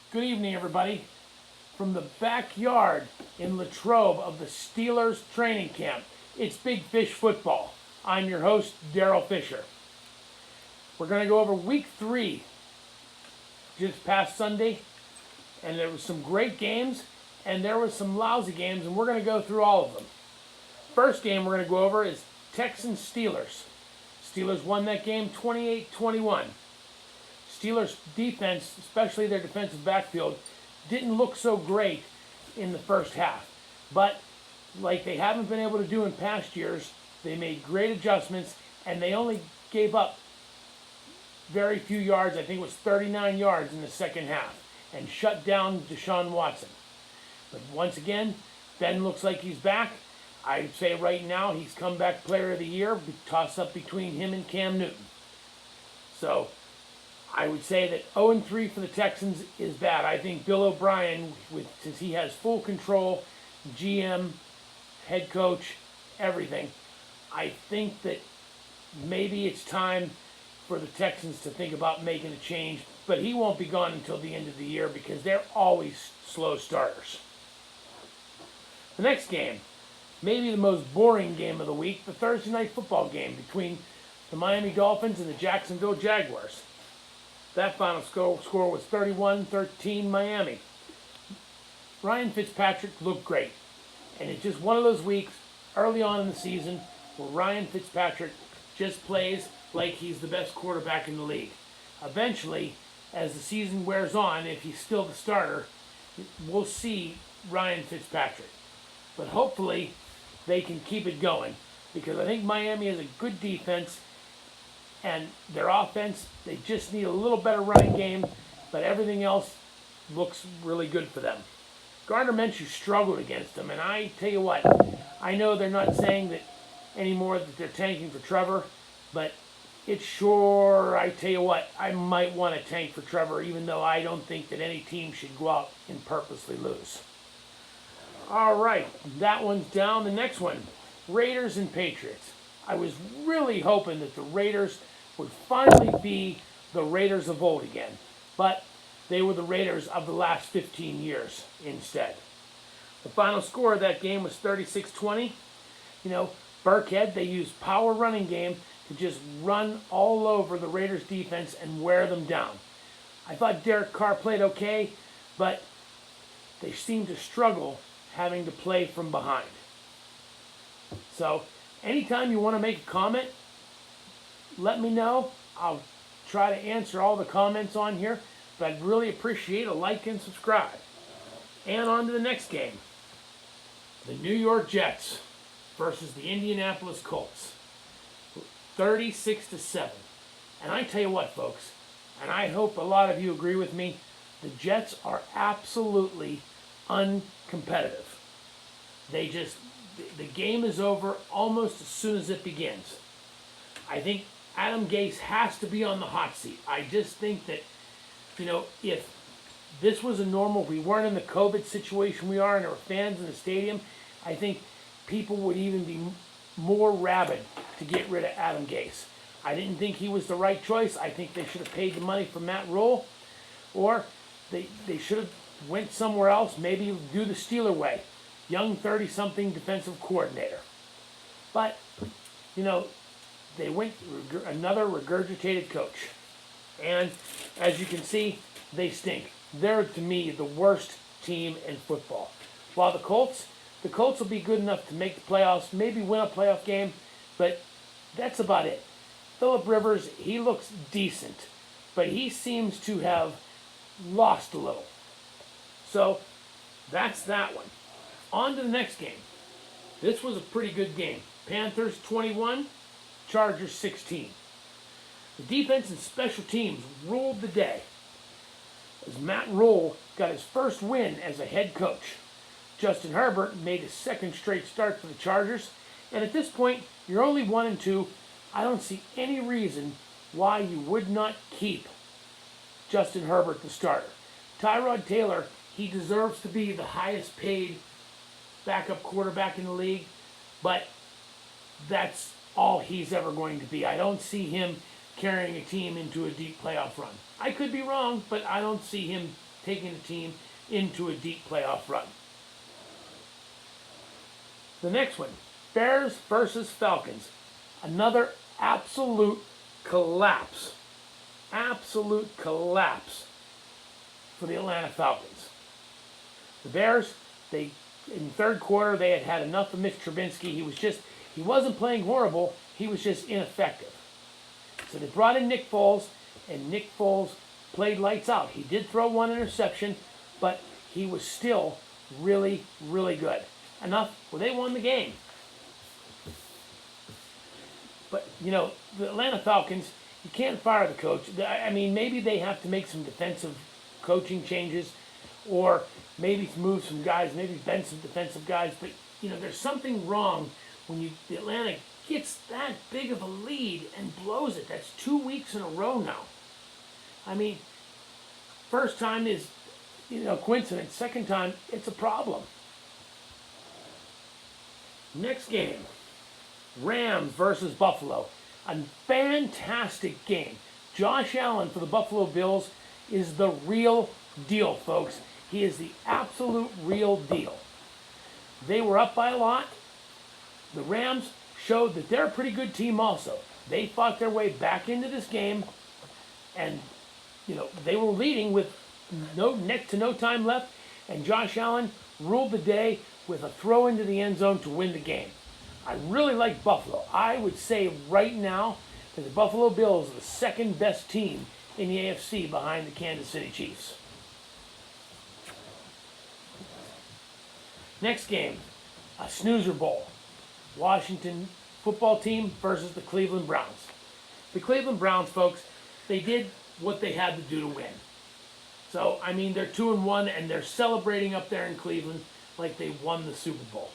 Good evening, everybody. From the backyard in Latrobe of the Steelers training camp, it's Big Fish Football. I'm your host, Daryl Fisher. We're going to go over week 3 just past Sunday, and there was some great games, and there was some lousy games, and we're going to go through all of them. First game we're going to go over is Texans Steelers. Steelers won that game 28-21. Steelers defense, especially their defensive backfield, didn't look so great in the first half. But like they haven't been able to do in past years, they made great adjustments, and they only gave up very few yards. I think it was 39 yards in the second half, and shut down Deshaun Watson. But once again, Ben looks like he's back. I'd say right now he's comeback player of the year, toss up between him and Cam Newton. So I would say that 0-3 for the Texans is bad. I think Bill O'Brien, since he has full control, GM, head coach, everything, I think that maybe it's time for the Texans to think about making a change. But he won't be gone until the end of the year because they're always slow starters. The next game, maybe the most boring game of the week, the Thursday night football game between the Miami Dolphins and the Jacksonville Jaguars. That final score was 31-13 Miami. Ryan Fitzpatrick looked great. And it's just one of those weeks early on in the season where Ryan Fitzpatrick just plays like he's the best quarterback in the league. Eventually, as the season wears on, if he's still the starter, we'll see Ryan Fitzpatrick. But hopefully they can keep it going, because I think Miami has a good defense, and their offense, they just need a little better running game, but everything else looks really good for them. Gardner Minshew struggled against them, and I tell you what, I know they're not saying that anymore that they're tanking for Trevor, but it's sure, I tell you what, I might want to tank for Trevor, even though I don't think that any team should go out and purposely lose. All right, that one's down. The next one, Raiders and Patriots. I was really hoping that the Raiders would finally be the Raiders of old again, but they were the Raiders of the last 15 years instead. The final score of that game was 36-20. Burkhead, they used power running game to just run all over the Raiders defense and wear them down. I thought Derek Carr played okay, but they seemed to struggle having to play from behind. So anytime you want to make a comment, let me know. I'll try to answer all the comments on here, but I'd really appreciate a like and subscribe. And on to the next game. The New York Jets versus the Indianapolis Colts. 36-7. And I tell you what, folks, and I hope a lot of you agree with me, the Jets are absolutely uncompetitive. The game is over almost as soon as it begins. I think Adam Gase has to be on the hot seat. I just think that, if this was a normal, we weren't in the COVID situation we are, and there were fans in the stadium, I think people would even be more rabid to get rid of Adam Gase. I didn't think he was the right choice. I think they should have paid the money for Matt Rule, or they should have went somewhere else, maybe do the Steeler way. Young 30-something defensive coordinator. But, they went another regurgitated coach. And as you can see, they stink. They're, to me, the worst team in football. While the Colts will be good enough to make the playoffs, maybe win a playoff game, but that's about it. Phillip Rivers, he looks decent, but he seems to have lost a little. So that's that one. On to the next game. This was a pretty good game. Panthers 21, Chargers 16. The defense and special teams ruled the day as Matt Rule got his first win as a head coach. Justin Herbert made his second straight start for the Chargers, and at this point, you're only 1-2. I don't see any reason why you would not keep Justin Herbert the starter. Tyrod Taylor, he deserves to be the highest paid backup quarterback in the league, but that's all he's ever going to be. I don't see him carrying a team into a deep playoff run. I could be wrong, but I don't see him taking the team into a deep playoff run. The next one, Bears versus Falcons. Another absolute collapse. Absolute collapse for the Atlanta Falcons. The Bears, in the third quarter, they had enough of Mitch Trubisky. He wasn't playing horrible, he was just ineffective. So they brought in Nick Foles, and Nick Foles played lights out. He did throw one interception, but he was still really, really good. Enough where they won the game. But, the Atlanta Falcons, you can't fire the coach. I mean, maybe they have to make some defensive coaching changes, or maybe move some guys, maybe bench some defensive guys. But, there's something wrong when the Atlanta gets that big of a lead and blows it. That's 2 weeks in a row now. I mean, first time is, coincidence. Second time, it's a problem. Next game, Rams versus Buffalo. A fantastic game. Josh Allen for the Buffalo Bills is the real deal, folks. He is the absolute real deal. They were up by a lot. The Rams showed that they're a pretty good team also. They fought their way back into this game, and they were leading with next to no time left, and Josh Allen ruled the day with a throw into the end zone to win the game. I really like Buffalo. I would say right now that the Buffalo Bills are the second best team in the AFC behind the Kansas City Chiefs. Next game, a snoozer bowl. Washington football team versus the Cleveland Browns. The Cleveland Browns, folks, they did what they had to do to win. So, I mean, they're 2-1, and they're celebrating up there in Cleveland like they won the Super Bowl.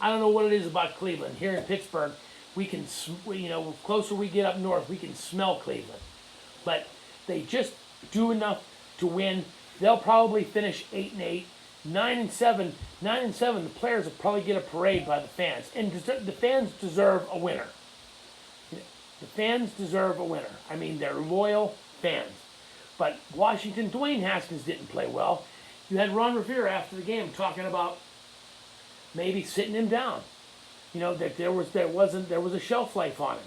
I don't know what it is about Cleveland. Here in Pittsburgh, we can, the closer we get up north, we can smell Cleveland. But they just do enough to win. They'll probably finish 8-8, 9-7. 9-7. The players will probably get a parade by the fans, and the fans deserve a winner. The fans deserve a winner. I mean, they're loyal fans. But Washington, Dwayne Haskins didn't play well. You had Ron Rivera after the game talking about maybe sitting him down. That there was a shelf life on him.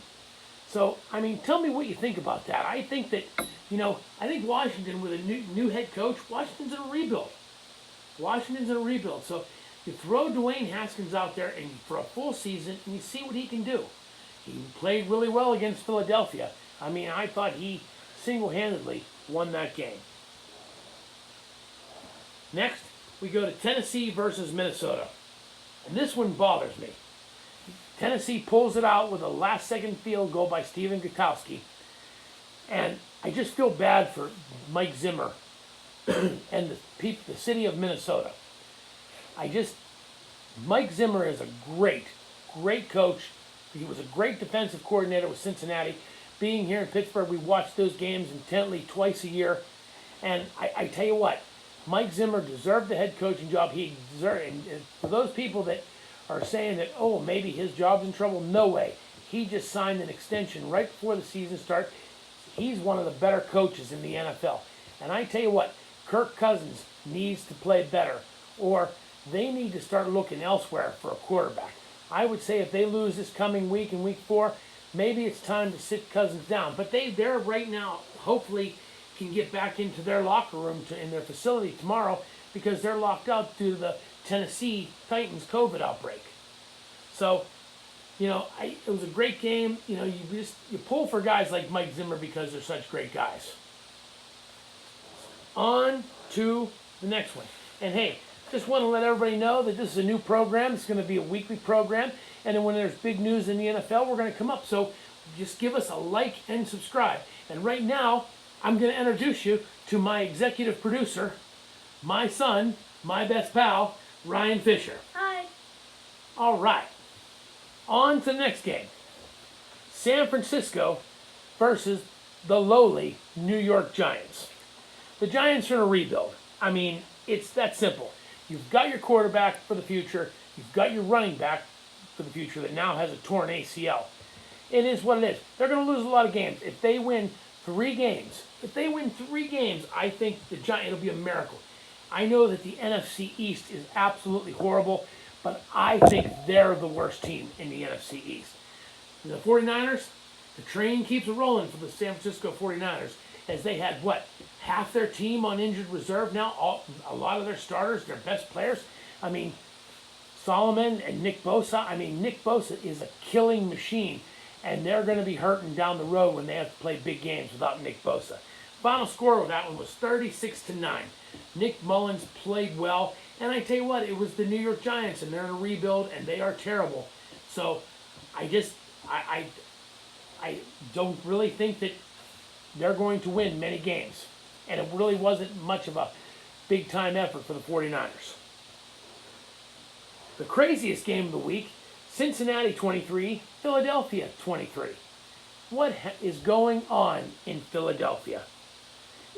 So, I mean, tell me what you think about that. I think that, I think Washington with a new head coach, Washington's in a rebuild. So you throw Dwayne Haskins out there and for a full season, and you see what he can do. He played really well against Philadelphia. I mean, I thought he single-handedly won that game. Next, we go to Tennessee versus Minnesota. And this one bothers me. Tennessee pulls it out with a last-second field goal by Stephen Gutowski. And I just feel bad for Mike Zimmer and the city of Minnesota. Mike Zimmer is a great coach. He was a great defensive coordinator with Cincinnati. Being here in Pittsburgh, we watch those games intently twice a year. And I tell you what, Mike Zimmer deserved the head coaching job. He deserved it. And for those people that are saying that, oh, maybe his job's in trouble, no way. He just signed an extension right before the season starts. He's one of the better coaches in the NFL. And I tell you what, Kirk Cousins needs to play better, or they need to start looking elsewhere for a quarterback. I would say if they lose this coming week in week 4, maybe it's time to sit Cousins down. But they're right now, hopefully, can get back into their locker room in their facility tomorrow because they're locked out due to the Tennessee Titans COVID outbreak. So, it was a great game. You pull for guys like Mike Zimmer because they're such great guys. On to the next one. And hey, just want to let everybody know that this is a new program. It's going to be a weekly program. And then when there's big news in the NFL, we're going to come up. So just give us a like and subscribe. And right now, I'm going to introduce you to my executive producer, my son, my best pal, Ryan Fisher. Hi. All right. On to the next game. San Francisco versus the lowly New York Giants. The Giants are in a rebuild. I mean, it's that simple. You've got your quarterback for the future. You've got your running back for the future that now has a torn ACL. It is what it is. They're going to lose a lot of games. If they win 3 games. If they win 3 games, I think it'll be a miracle. I know that the NFC East is absolutely horrible, but I think they're the worst team in the NFC East. The 49ers, the train keeps rolling for the San Francisco 49ers, as they had, half their team on injured reserve now, a lot of their starters, their best players. I mean, Solomon and Nick Bosa. I mean, Nick Bosa is a killing machine, and they're going to be hurting down the road when they have to play big games without Nick Bosa. Final score of that one was 36-9. Nick Mullins played well, and I tell you what, it was the New York Giants, and they're in a rebuild, and they are terrible. So, I don't really think that they're going to win many games, and it really wasn't much of a big-time effort for the 49ers. The craziest game of the week, Cincinnati 23, Philadelphia 23. What is going on in Philadelphia?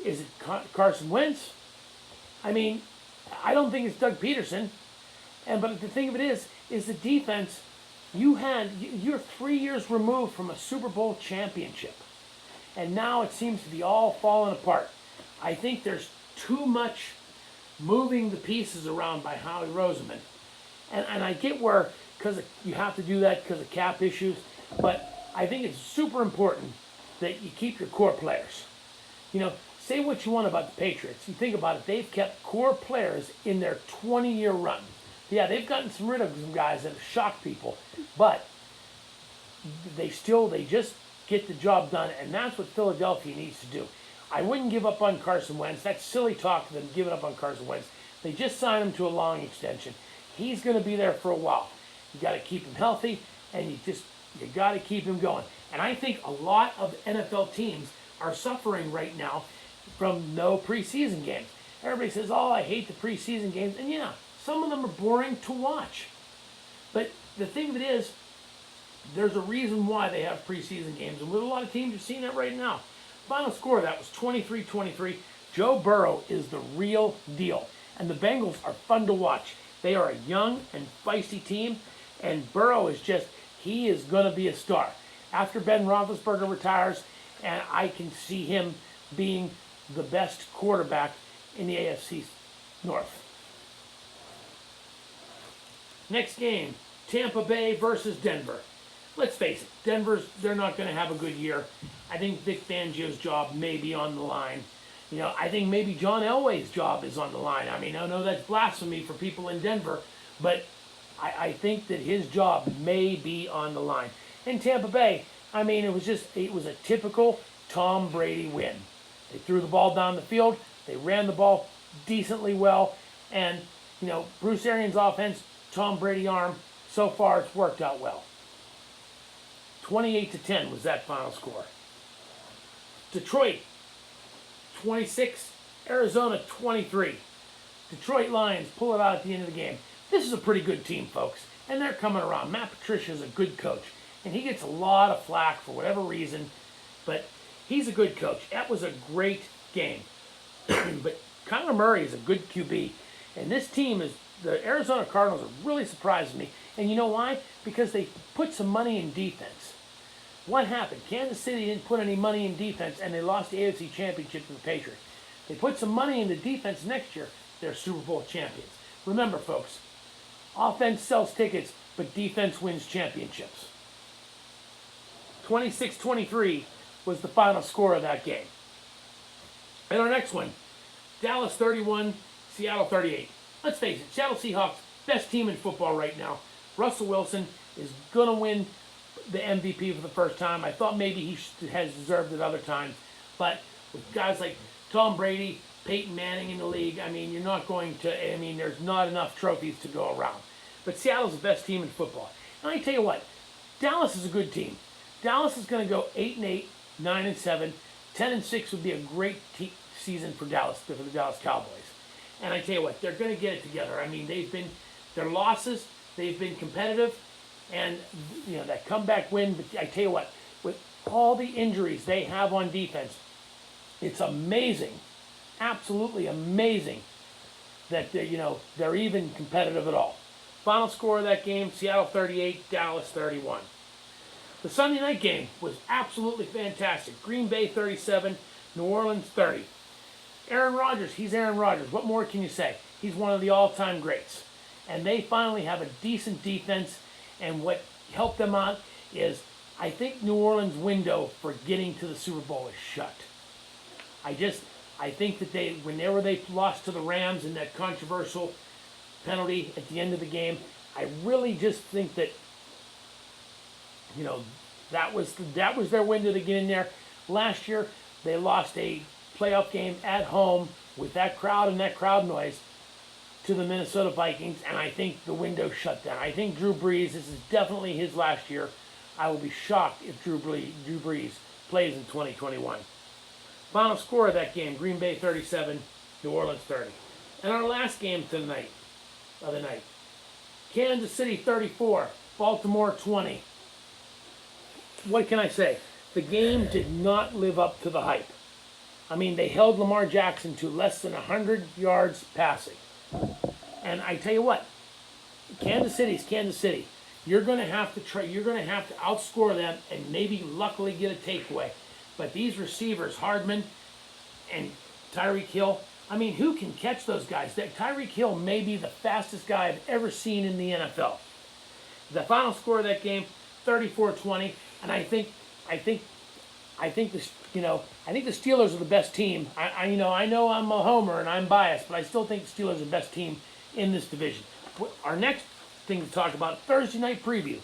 Is it Carson Wentz? I mean, I don't think it's Doug Peterson. But the thing of it is the defense. You're 3 years removed from a Super Bowl championship, and now it seems to be all falling apart. I think there's too much moving the pieces around by Howie Roseman. And I get where, because you have to do that because of cap issues, but I think it's super important that you keep your core players. Say what you want about the Patriots. You think about it, they've kept core players in their 20-year run. Yeah, they've gotten rid of some guys that have shocked people, but they just get the job done, and that's what Philadelphia needs to do. I wouldn't give up on Carson Wentz. That's silly talk to them giving up on Carson Wentz. They just signed him to a long extension. He's going to be there for a while. You got to keep him healthy, and you got to keep him going. And I think a lot of NFL teams are suffering right now from no preseason games. Everybody says, "Oh, I hate the preseason games," and yeah, some of them are boring to watch. But the thing of it is, there's a reason why they have preseason games, and with a lot of teams, you're seeing that right now. Final score of that was 23-23. Joe Burrow is the real deal, and the Bengals are fun to watch. They are a young and feisty team, and Burrow he is going to be a star. After Ben Roethlisberger retires, and I can see him being the best quarterback in the AFC North. Next game, Tampa Bay versus Denver. Let's face it, they're not going to have a good year. I think Vic Fangio's job may be on the line. I think maybe John Elway's job is on the line. I mean, I know that's blasphemy for people in Denver, but I think that his job may be on the line. In Tampa Bay, I mean, it was a typical Tom Brady win. They threw the ball down the field, they ran the ball decently well, and, Bruce Arians' offense, Tom Brady arm, so far it's worked out well. 28-10 was that final score. Detroit 26, Arizona 23. Detroit Lions pull it out at the end of the game. This is a pretty good team, folks, and they're coming around. Matt Patricia is a good coach, and he gets a lot of flack for whatever reason, but he's a good coach. That was a great game. But Kyler Murray is a good QB, and this team the Arizona Cardinals are really surprising me. And you know why? Because they put some money in defense. What happened? Kansas City didn't put any money in defense, and they lost the AFC Championship to the Patriots. They put some money into defense next year. They're Super Bowl champions. Remember, folks, offense sells tickets, but defense wins championships. 26-23 was the final score of that game. And our next one, Dallas 31, Seattle 38. Let's face it, Seattle Seahawks, best team in football right now. Russell Wilson is going to win the MVP for the first time. I thought maybe he has deserved it other times. But with guys like Tom Brady, Peyton Manning in the league, I mean, there's not enough trophies to go around. But Seattle's the best team in football. And I tell you what, Dallas is a good team. Dallas is going to go 8-8, 9-7. 10-6 would be a great season for the Dallas Cowboys. And I tell you what, they're going to get it together. I mean, their losses, they've been competitive, and that comeback win. But I tell you what, with all the injuries they have on defense, it's amazing, absolutely amazing that they're even competitive at all. Final score of that game: Seattle 38, Dallas 31. The Sunday night game was absolutely fantastic. Green Bay 37, New Orleans 30. Aaron Rodgers, he's Aaron Rodgers. What more can you say? He's one of the all-time greats. And they finally have a decent defense, and what helped them out is I think New Orleans' window for getting to the Super Bowl is shut. I think that whenever they lost to the Rams in that controversial penalty at the end of the game, I really just think that, that was their window to get in there. Last year, they lost a playoff game at home with that crowd and that crowd noise to the Minnesota Vikings, and I think the window shut down. I think Drew Brees, this is definitely his last year. I will be shocked if Drew Brees plays in 2021. Final score of that game, Green Bay 37, New Orleans 30. And our last game of the night, Kansas City 34, Baltimore 20. What can I say? The game did not live up to the hype. I mean, they held Lamar Jackson to less than 100 yards passing. And I tell you what, Kansas City's Kansas City. You're going to have to outscore them and maybe luckily get a takeaway. But these receivers, Hardman and Tyreek Hill, I mean, who can catch those guys? Tyreek Hill may be the fastest guy I've ever seen in the NFL. The final score of that game, 34-20, and I think the Steelers are the best team. I know I'm a homer and I'm biased, but I still think the Steelers are the best team in this division. Our next thing to talk about, Thursday night preview.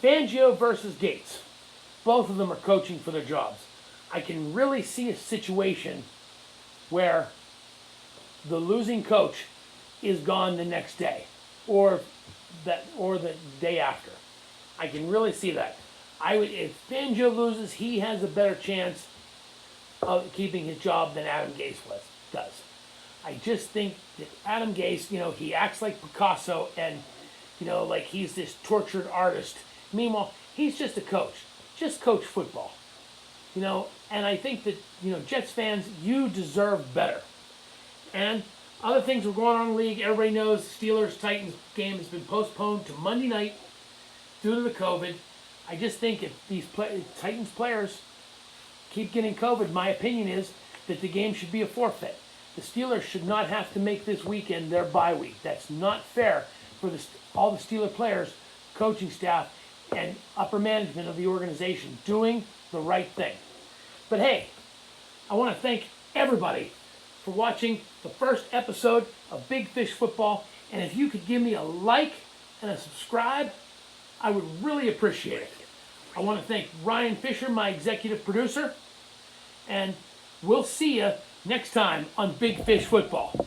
Fangio versus Gates. Both of them are coaching for their jobs. I can really see a situation where the losing coach is gone the next day or the day after. I can really see that. If Fangio loses, he has a better chance of keeping his job than Adam Gase does. I just think that Adam Gase, he acts like Picasso and, like he's this tortured artist. Meanwhile, he's just a coach. Just coach football. And I think that, Jets fans, you deserve better. And other things are going on in the league. Everybody knows the Steelers-Titans game has been postponed to Monday night due to the COVID. I just think if these Titans players keep getting COVID, my opinion is that the game should be a forfeit. The Steelers should not have to make this weekend their bye week. That's not fair for all the Steeler players, coaching staff, and upper management of the organization doing the right thing. But hey, I want to thank everybody for watching the first episode of Big Fish Football. And if you could give me a like and a subscribe, I would really appreciate it. I want to thank Ryan Fisher, my executive producer, and we'll see you next time on Big Fish Football.